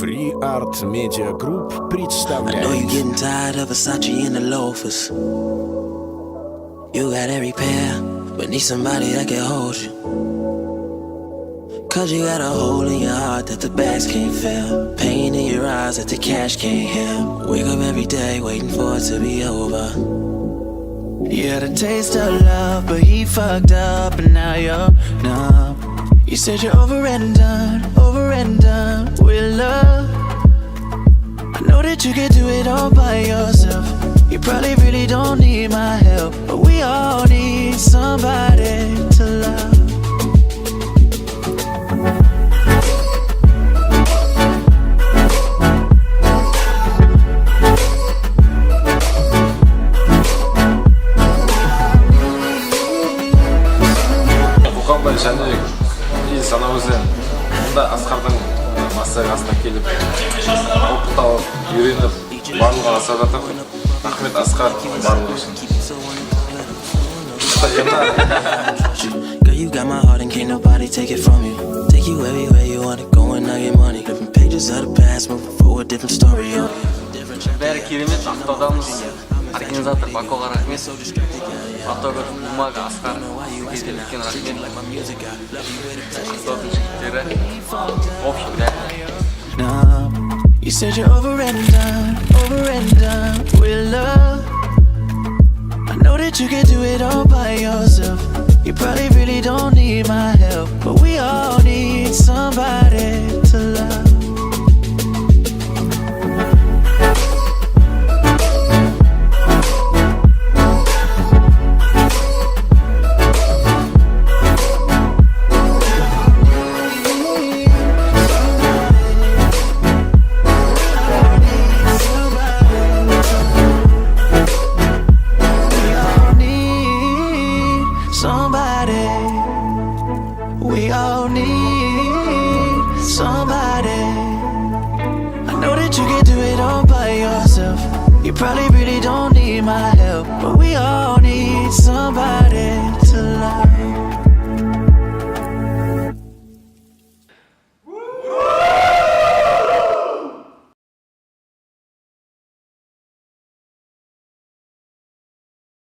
Free Art Media Group I know представляет. you're getting tired of Versace and the loafers. You got every pair, but need somebody that can hold you. Cause you got a hole in your heart that the bags can't fill. Pain in your eyes that the cash can't heal. Wake up every day waiting for it to be over. You had a taste of love, but he fucked up and now you're numb. You said you're over and done with love. I know that you can do it all by yourself. You probably really don't need my help, but we all need somebody to love. Бұқанбай Жәнібек ел санаузен мұнда Асқардың массаға астына келіп опыт алып, үйреніп, барлығын аса жатыр. Рахмет Асқар барлығы үшін. Girl, you got my heart and can't nobody take it from you. Take you everywhere you wanna go and I get money. Flipping pages of the past, moving forward, different story. Бәрі керемет, ақтаудамыз. Организатор Бакуға рахмет. Фотограф Умаға, Асқар, сізге үлкен рахмет. Ақтаудың жігіттері. Общем, бәрі. You said you're over and done with love. I know that you can do it all by yourself. You probably really don't need my help, but we all need somebody to love. We all need somebody. I know that you can do it all by yourself. You probably really don't need my help, but we all need somebody